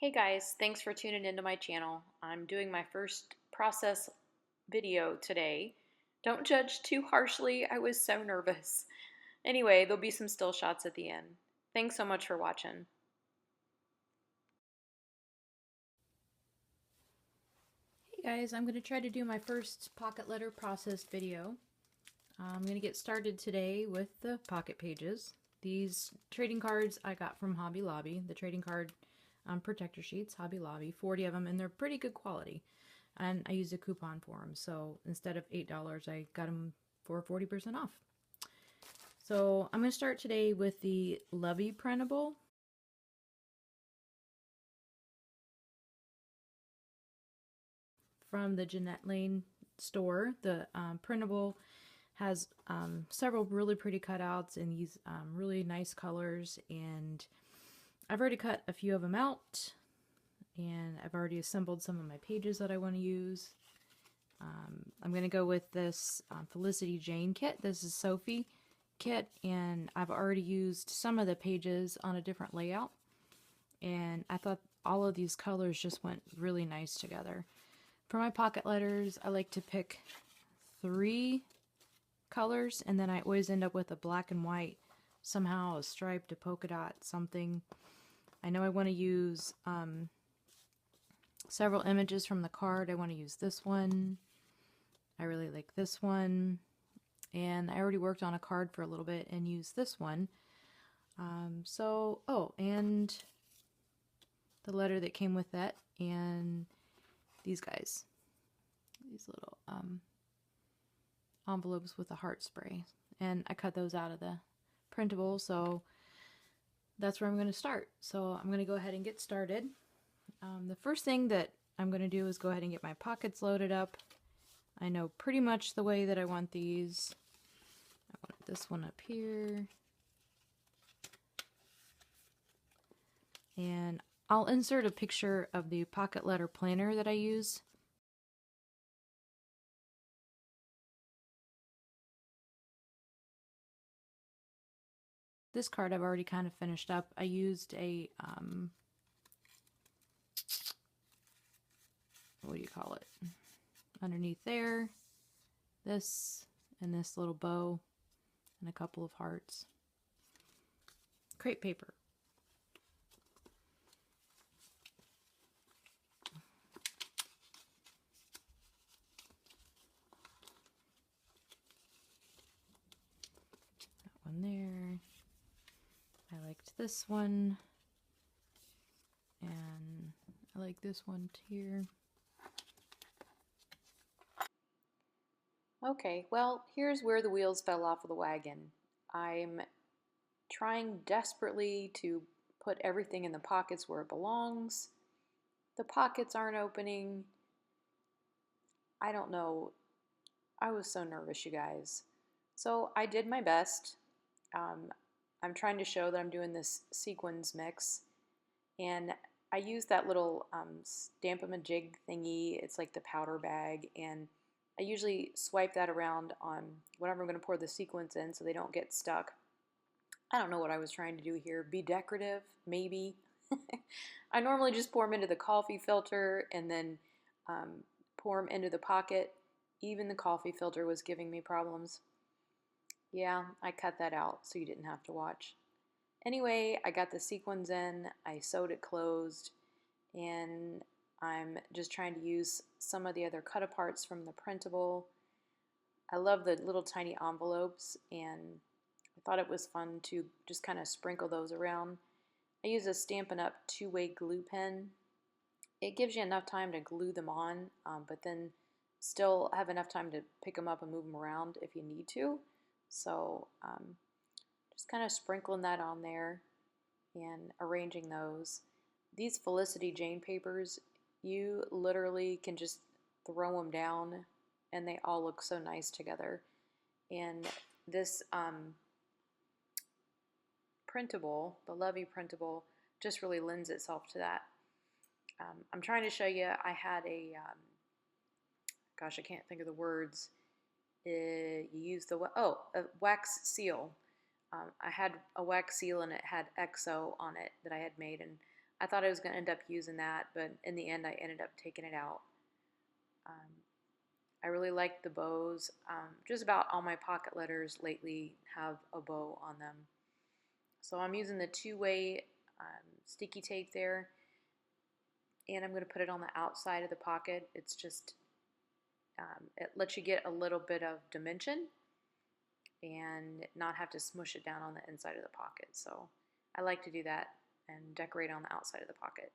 Hey guys, thanks for tuning into my channel. I'm doing my first process video today. Don't judge too harshly, I was so nervous. Anyway, there'll be some still shots at the end. Thanks so much for watching. Hey guys, I'm going to try to do my first pocket letter process video. I'm going to get started today with the pocket pages. These trading cards I got from Hobby Lobby, the trading card protector sheets, Hobby Lobby, 40 of them, and they're pretty good quality. And I used a coupon for them, so instead of $8, I got them for 40% off. So I'm going to start today with the LOVEY printable. From the Jeanette Lane store. The printable has several really pretty cutouts in these really nice colors, and I've already cut a few of them out, and I've already assembled some of my pages that I want to use. I'm going to go with this Felicity Jane kit. This is Sophie kit, and I've already used some of the pages on a different layout, and I thought all of these colors just went really nice together. For my pocket letters, I like to pick 3 colors, and then I always end up with a black and white, somehow a striped, a polka dot, something. I know I want to use several images from the card. I want to use this one. I really like this one. And I already worked on a card for a little bit and used this one. And the letter that came with that, and these guys. These little envelopes with a heart spray. And I cut those out of the printable, so that's where I'm going to start. So I'm going to go ahead and get started. The first thing that I'm going to do is go ahead and get my pockets loaded up. I know pretty much the way that I want these. I want this one up here. And I'll insert a picture of the pocket letter planner that I use. This card I've already kind of finished up. I used a, what do you call it? Underneath there, this, and this little bow, and a couple of hearts. Crepe paper. That one there. I liked this one, and I like this one here. Okay, well, here's where the wheels fell off of the wagon. I'm trying desperately to put everything in the pockets where it belongs. The pockets aren't opening. I don't know. I was so nervous, you guys. So I did my best. I'm trying to show that I'm doing this sequins mix, and I use that little Stamp-A-Ma-Jig thingy. It's like the powder bag, and I usually swipe that around on whatever I'm going to pour the sequins in so they don't get stuck. I don't know what I was trying to do here. Be decorative, maybe. I normally just pour them into the coffee filter and then pour them into the pocket. Even the coffee filter was giving me problems. Yeah, I cut that out so you didn't have to watch. Anyway, I got the sequins in, I sewed it closed, and I'm just trying to use some of the other cut aparts from the printable. I love the little tiny envelopes, and I thought it was fun to just kind of sprinkle those around. I use a Stampin' Up! Two-way glue pen. It gives you enough time to glue them on, but then still have enough time to pick them up and move them around if you need to. So just kind of sprinkling that on there and arranging those. These Felicity Jane papers, you literally can just throw them down and they all look so nice together. And this printable, the LOVEY printable, just really lends itself to that. I'm trying to show you, I had a, gosh, I can't think of the words. You use the, a wax seal. I had a wax seal and it had XO on it that I had made, and I thought I was going to end up using that, but in the end I ended up taking it out. I really like the bows. Just about all my pocket letters lately have a bow on them. So I'm using the two-way sticky tape there, and I'm going to put it on the outside of the pocket. It's just, it lets you get a little bit of dimension and not have to smush it down on the inside of the pocket. So I like to do that and decorate on the outside of the pocket.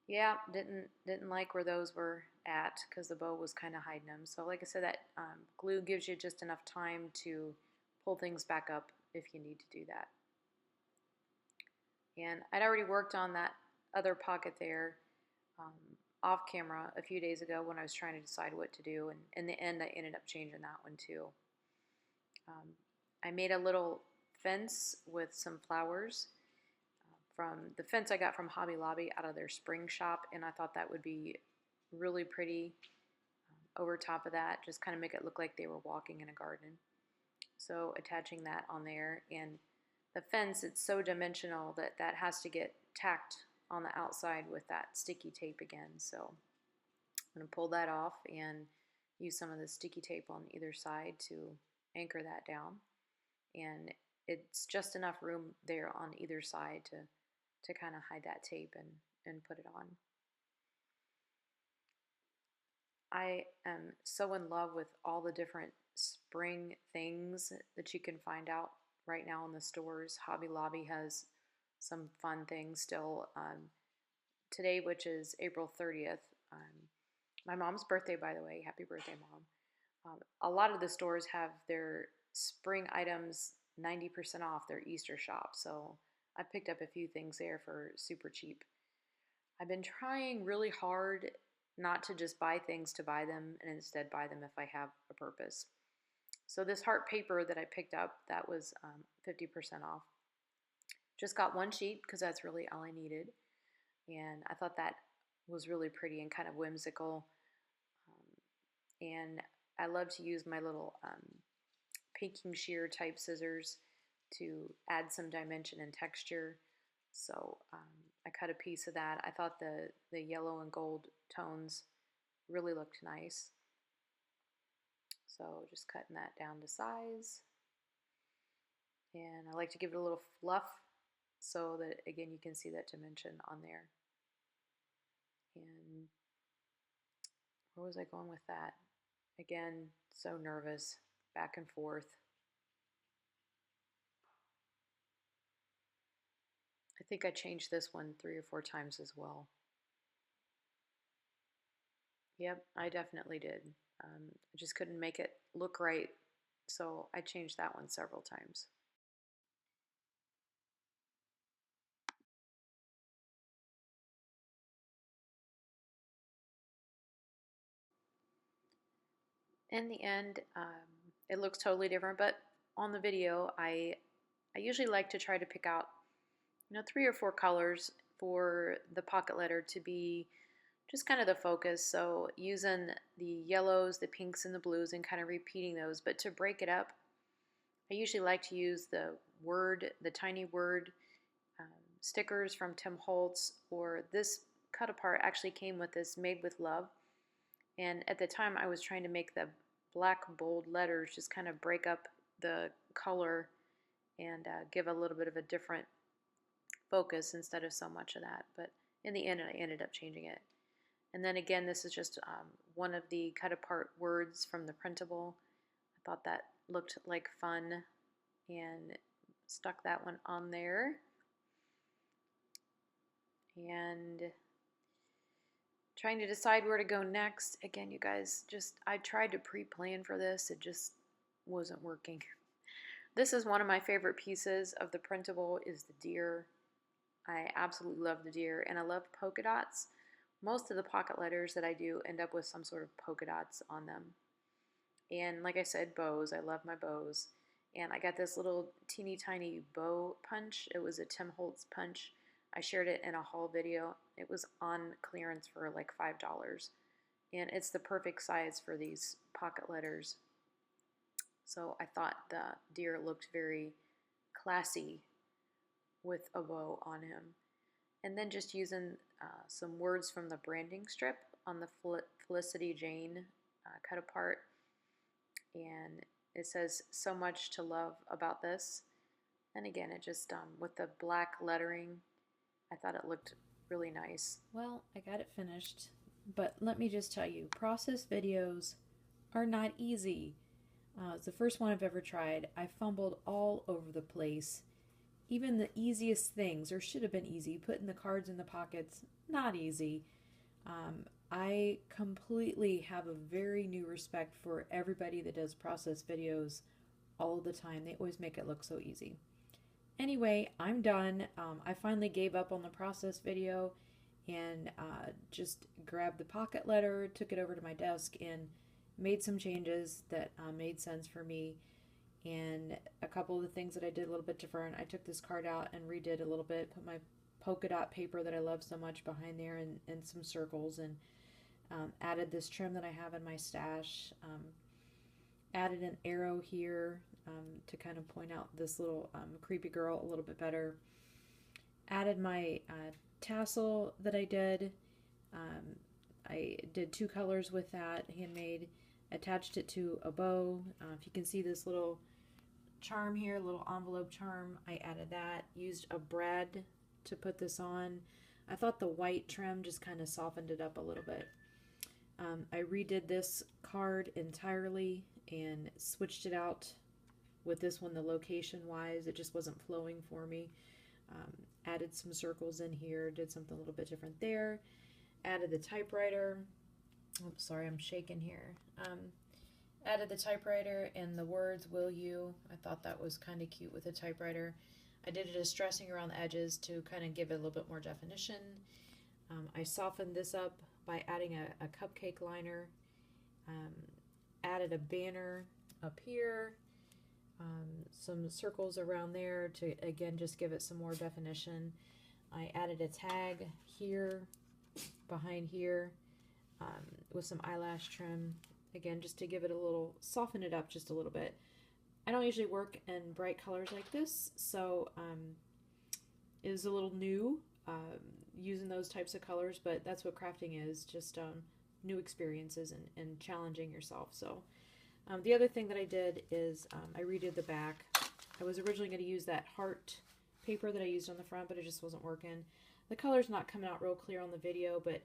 Yeah, didn't like where those were at because the bow was kind of hiding them. So like I said, that glue gives you just enough time to pull things back up if you need to do that. And I'd already worked on that other pocket there off camera a few days ago when I was trying to decide what to do, and in the end I ended up changing that one too. I made a little fence with some flowers from the fence I got from Hobby Lobby out of their spring shop, and I thought that would be really pretty over top of that, just kind of make it look like they were walking in a garden. So attaching that on there, and the fence, it's so dimensional that that has to get tacked on the outside with that sticky tape again. So I'm going to pull that off and use some of the sticky tape on either side to anchor that down. And it's just enough room there on either side to kind of hide that tape and put it on. I am so in love with all the different spring things that you can find out right now in the stores. Hobby Lobby has some fun things still. Today, which is April 30th, my mom's birthday, by the way. Happy birthday, Mom. A lot of the stores have their spring items 90% off their Easter shop, so I picked up a few things there for super cheap. I've been trying really hard not to just buy things to buy them and instead buy them if I have a purpose. So this heart paper that I picked up, that was 50% off. Just got one sheet because that's really all I needed. And I thought that was really pretty and kind of whimsical. And I love to use my little pinking shear type scissors to add some dimension and texture. So I cut a piece of that. I thought the yellow and gold tones really looked nice. So just cutting that down to size. And I like to give it a little fluff so that, again, you can see that dimension on there. And where was I going with that? Again, so nervous, back and forth. I think I changed this one 3 or 4 times as well. Yep, I definitely did. I just couldn't make it look right, so I changed that one several times. In the end, it looks totally different, but on the video, I usually like to try to pick out 3 or 4 colors for the pocket letter to be just kind of the focus. So using the yellows, the pinks, and the blues and kind of repeating those. But to break it up, I usually like to use the tiny word stickers from Tim Holtz, or this cut apart actually came with this Made with Love. And at the time I was trying to make the black bold letters just kind of break up the color and give a little bit of a different focus instead of so much of that. But in the end I ended up changing it. And then again, this is just one of the cut apart words from the printable. I thought that looked like fun and stuck that one on there. And trying to decide where to go next. Again, you guys, I tried to pre-plan for this. It just wasn't working. This is one of my favorite pieces of the printable, is the deer. I absolutely love the deer, and I love polka dots. Most of the pocket letters that I do end up with some sort of polka dots on them. And like I said, bows. I love my bows. And I got this little teeny tiny bow punch. It was a Tim Holtz punch. I shared it in a haul video. It was on clearance for like $5. And it's the perfect size for these pocket letters. So I thought the deer looked very classy with a bow on him. and then just using some words from the branding strip on the Felicity Jane cut apart, and it says so much to love about this. And again, it just with the black lettering, I thought it looked really nice. Well, I got it finished, but let me just tell you, process videos are not easy. It's the first one I've ever tried. I fumbled all over the place. Even the easiest things, or should have been easy, putting the cards in the pockets, not easy. I completely have a very new respect for everybody that does process videos all the time. They always make it look so easy. Anyway, I'm done. I finally gave up on the process video and just grabbed the pocket letter, took it over to my desk, and made some changes that made sense for me. And a couple of the things that I did a little bit different, I took this card out and redid a little bit, put my polka dot paper that I love so much behind there and some circles, and added this trim that I have in my stash. Added an arrow here to kind of point out this little creepy girl a little bit better. Added my tassel that I did. I did 2 colors with that, handmade. Attached it to a bow. If you can see this little charm here, little envelope charm, I added that. Used a brad to put this on. I thought the white trim just kind of softened it up a little bit. I redid this card entirely and switched it out with this one, the location wise. It just wasn't flowing for me. Added some circles in here, did something a little bit different there. Added the typewriter. Oops, sorry, I'm shaking here. Added the typewriter and the words, will you. I thought that was kind of cute with the typewriter. I did a distressing around the edges to kind of give it a little bit more definition. I softened this up by adding a cupcake liner. Added a banner up here. Some circles around there to, again, just give it some more definition. I added a tag here, behind here, with some eyelash trim. Again, just to give it a little, soften it up just a little bit. I don't usually work in bright colors like this, so it was a little new using those types of colors, but that's what crafting is, just new experiences and challenging yourself. So the other thing that I did is I redid the back. I was originally going to use that heart paper that I used on the front, but it just wasn't working. The color's not coming out real clear on the video, but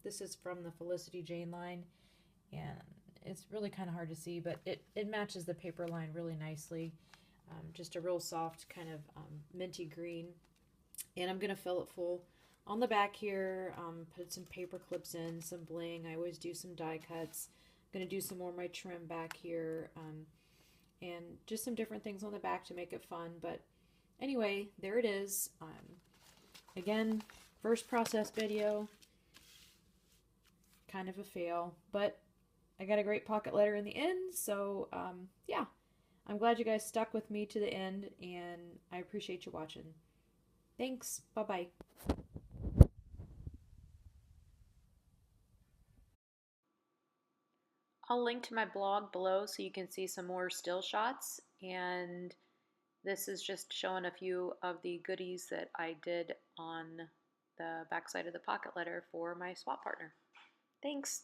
this is from the Felicity Jane line, and it's really kind of hard to see, but it matches the paper line really nicely. Just a real soft kind of minty green, and I'm going to fill it full. On the back here, put some paper clips in, some bling. I always do some die cuts. I'm going to do some more of my trim back here, and just some different things on the back to make it fun. But anyway, there it is. Again, first process video, kind of a fail, but I got a great pocket letter in the end, so yeah, I'm glad you guys stuck with me to the end, and I appreciate you watching. Thanks, bye-bye. I'll link to my blog below so you can see some more still shots, and this is just showing a few of the goodies that I did on the backside of the pocket letter for my swap partner. Thanks!